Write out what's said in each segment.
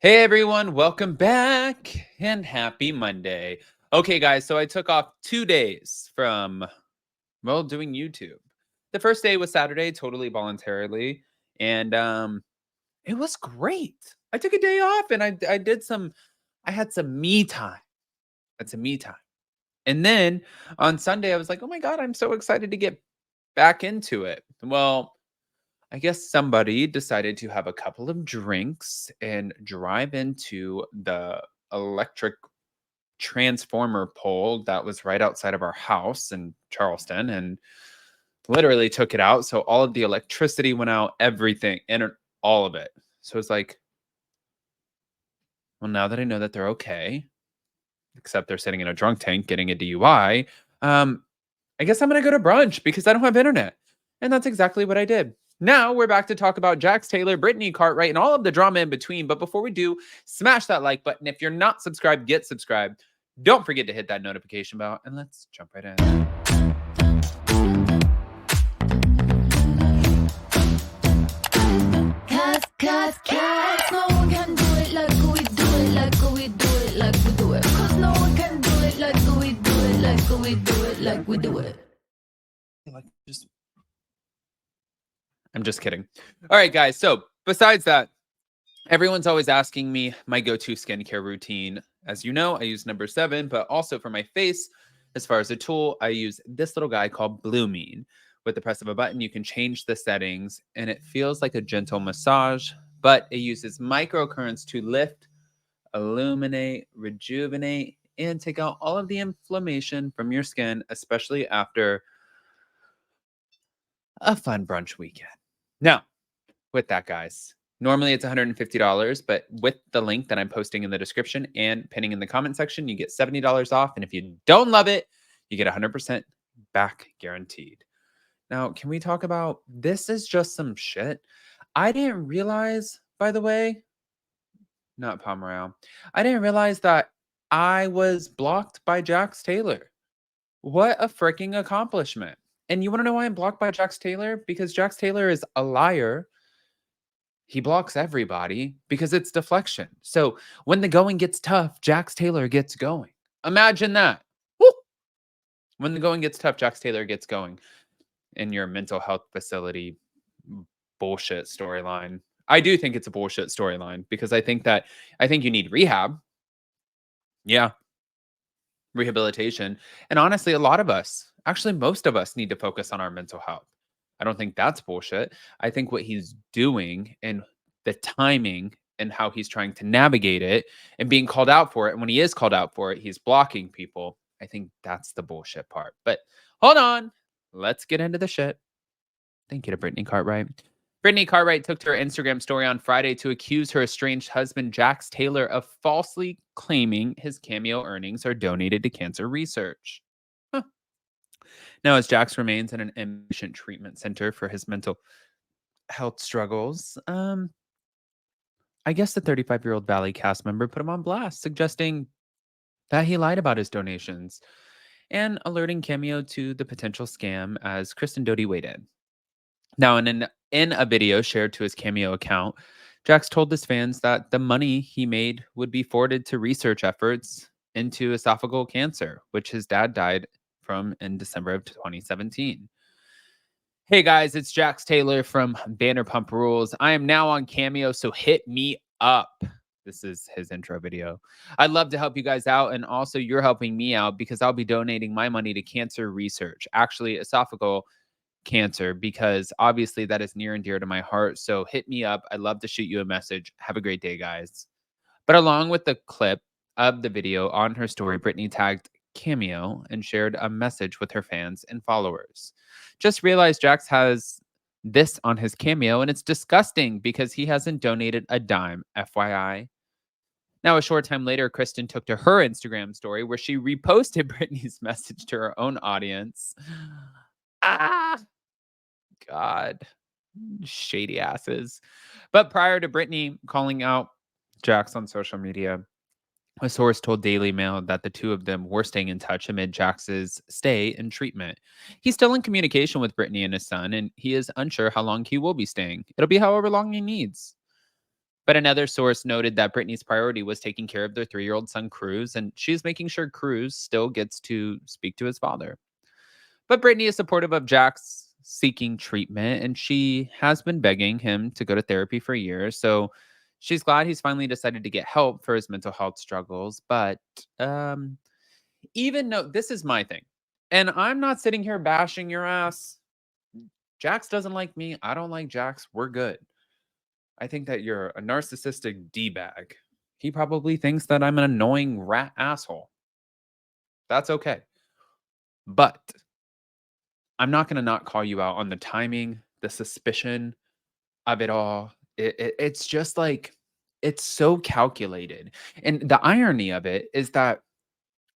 Hey everyone, welcome back and happy Monday. Okay, guys, so I took off 2 days from, doing YouTube. The first day was Saturday, totally voluntarily, and it was great. I took a day off and I had some me time. That's a me time. And then on Sunday, I was like, oh my God, I'm so excited to get back into it. Well, I guess somebody decided to have a couple of drinks and drive into the electric transformer pole that was right outside of our house in Charleston and literally took it out. So all of the electricity went out, everything, and all of it. So it's like, well, now that I know that they're okay, except they're sitting in a drunk tank getting a DUI, I guess I'm going to go to brunch because I don't have internet. And that's exactly what I did. Now we're back to talk about Jax Taylor, Brittany Cartwright, and all of the drama in between. But before we do, smash that like button. If you're not subscribed, get subscribed. Don't forget to hit that notification bell, and let's jump right in. Cause no one can do it like we do it, like we do it, like we do it. Cause no one can do it like we do it, like we do it, like we do it. I'm just kidding. All right, guys. So besides that, everyone's always asking me my go-to skincare routine. As you know, I use number 7, but also for my face, as far as a tool, I use this little guy called Blue Mean. With the press of a button, you can change the settings, and it feels like a gentle massage, but it uses microcurrents to lift, illuminate, rejuvenate, and take out all of the inflammation from your skin, especially after a fun brunch weekend. Now, with that, guys, normally it's $150, but with the link that I'm posting in the description and pinning in the comment section, you get $70 off. And if you don't love it, you get 100% back guaranteed. Now, can we talk about this? Is just some shit. I didn't realize, by the way, not Pomerelle. I didn't realize that I was blocked by Jax Taylor. What a freaking accomplishment. And you want to know why I'm blocked by Jax Taylor? Because Jax Taylor is a liar. He blocks everybody because it's deflection. So when the going gets tough, Jax Taylor gets going. Imagine that. Woo! When the going gets tough, Jax Taylor gets going in your mental health facility bullshit storyline. I do think it's a bullshit storyline because I think you need rehab. Yeah, rehabilitation. And honestly, a lot of us, actually most of us, need to focus on our mental health. I don't think that's bullshit. I think what he's doing and the timing and how he's trying to navigate it and being called out for it. And when he is called out for it, he's blocking people. I think that's the bullshit part. But hold on. Let's get into the shit. Thank you to Brittany Cartwright. Brittany Cartwright took to her Instagram story on Friday to accuse her estranged husband, Jax Taylor, of falsely claiming his Cameo earnings are donated to cancer research. Huh. Now, as Jax remains in an inpatient treatment center for his mental health struggles, I guess the 35-year-old Valley cast member put him on blast, suggesting that he lied about his donations and alerting Cameo to the potential scam as Kristen Doty weighed in. Now, in a video shared to his Cameo account, Jax told his fans that the money he made would be forwarded to research efforts into esophageal cancer, which his dad died from in December of 2017. Hey guys, it's Jax Taylor from Vanderpump Rules. I am now on Cameo, so hit me up. This is his intro video. I'd love to help you guys out, and also you're helping me out because I'll be donating my money to cancer research, actually esophageal cancer, because obviously that is near and dear to my heart. So hit me up. I'd love to shoot you a message. Have a great day, guys. But along with the clip of the video on her story, Brittany tagged Cameo and shared a message with her fans and followers. Just realized Jax has this on his Cameo, and it's disgusting because he hasn't donated a dime, FYI. Now, a short time later, Kristen took to her Instagram story where she reposted Brittany's message to her own audience. God, shady asses. But prior to Brittany calling out Jax on social media, a source told Daily Mail that the two of them were staying in touch amid Jax's stay in treatment. He's still in communication with Brittany and his son, and he is unsure how long he will be staying. It'll be however long he needs. But another source noted that Brittany's priority was taking care of their 3-year-old son, Cruz, and she's making sure Cruz still gets to speak to his father. But Brittany is supportive of Jax seeking treatment, and she has been begging him to go to therapy for years. So she's glad he's finally decided to get help for his mental health struggles. But um, even though this is my thing, and I'm not sitting here bashing your ass. Jax doesn't like me. I don't like Jax. We're good. I think that you're a narcissistic D bag. He probably thinks that I'm an annoying rat asshole. That's okay. But I'm not going to not call you out on the timing, the suspicion of it all. It's just like, it's so calculated. And the irony of it is that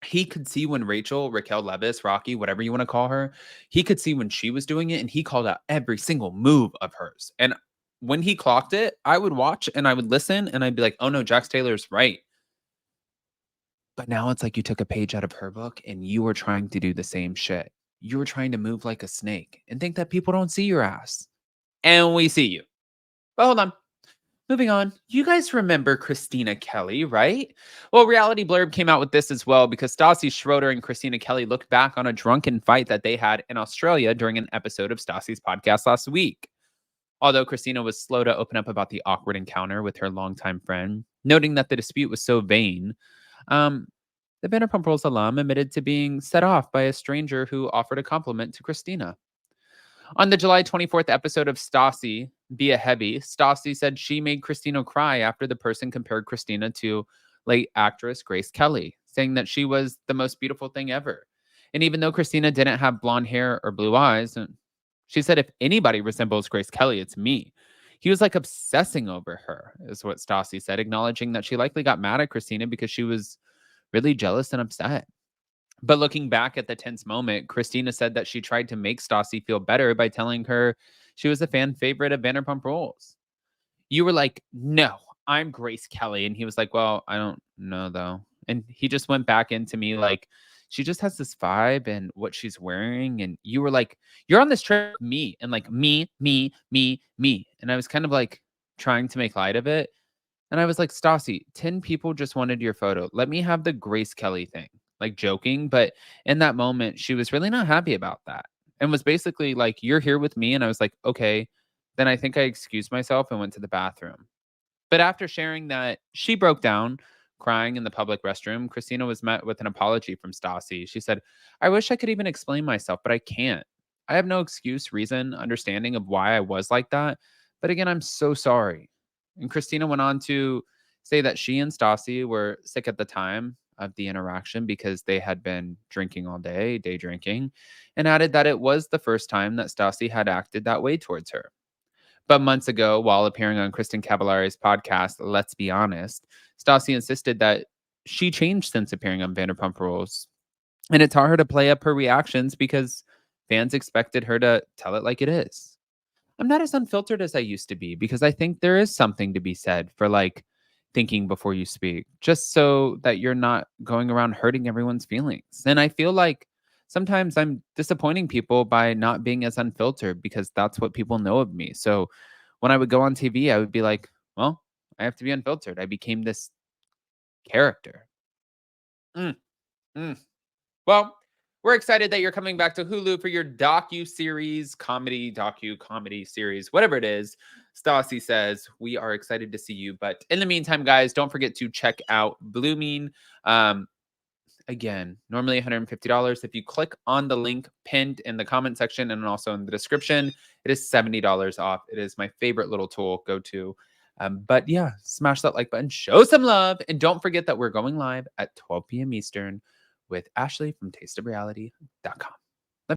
he could see when Raquel Levis, Rocky, whatever you want to call her, he could see when she was doing it and he called out every single move of hers. And when he clocked it, I would watch and I would listen and I'd be like, oh no, Jax Taylor's right. But now it's like you took a page out of her book and you were trying to do the same shit. You were trying to move like a snake and think that people don't see your ass. And we see you. But hold on. Moving on. You guys remember Christina Kelly, right? Well, Reality Blurb came out with this as well because Stassi Schroeder and Christina Kelly looked back on a drunken fight that they had in Australia during an episode of Stassi's podcast last week. Although Christina was slow to open up about the awkward encounter with her longtime friend, noting that the dispute was so vain, um, the Vanderpump Rules alum admitted to being set off by a stranger who offered a compliment to Christina. On the July 24th episode of Stassi, Be a Heavy, Stassi said she made Christina cry after the person compared Christina to late actress Grace Kelly, saying that she was the most beautiful thing ever. And even though Christina didn't have blonde hair or blue eyes, she said, if anybody resembles Grace Kelly, it's me. He was like obsessing over her, is what Stassi said, acknowledging that she likely got mad at Christina because she was really jealous and upset. But looking back at the tense moment, Christina said that she tried to make Stassi feel better by telling her she was a fan favorite of Vanderpump Rules. You were like, no, I'm Grace Kelly. And he was like, well, I don't know though. And he just went back into me like, she just has this vibe and what she's wearing. And you were like, you're on this trip with me and like me. And I was kind of like trying to make light of it. And I was like, Stassi, 10 people just wanted your photo. Let me have the Grace Kelly thing, like joking. But in that moment, she was really not happy about that and was basically like, you're here with me. And I was like, okay. Then I think I excused myself and went to the bathroom. But after sharing that she broke down crying in the public restroom, Christina was met with an apology from Stassi. She said, I wish I could even explain myself, but I can't. I have no excuse, reason, understanding of why I was like that. But again, I'm so sorry. And Christina went on to say that she and Stassi were sick at the time of the interaction because they had been drinking all day drinking, and added that it was the first time that Stassi had acted that way towards her. But months ago, while appearing on Kristen Cavallari's podcast, Let's Be Honest, Stassi insisted that she changed since appearing on Vanderpump Rules. And it taught her to play up her reactions because fans expected her to tell it like it is. I'm not as unfiltered as I used to be because I think there is something to be said for like thinking before you speak, just so that you're not going around hurting everyone's feelings. And I feel like sometimes I'm disappointing people by not being as unfiltered because that's what people know of me. So when I would go on TV, I would be like, well, I have to be unfiltered. I became this character. Mm, mm. Well, we're excited that you're coming back to Hulu for your comedy series, whatever it is. Stassi says we are excited to see you. But in the meantime, guys, don't forget to check out Blooming. Again, normally $150. If you click on the link pinned in the comment section and also in the description, it is $70 off. It is my favorite little tool. Go to. But yeah, smash that like button, show some love, and don't forget that we're going live at 12 p.m. Eastern with Ashley from tasteofreality.com.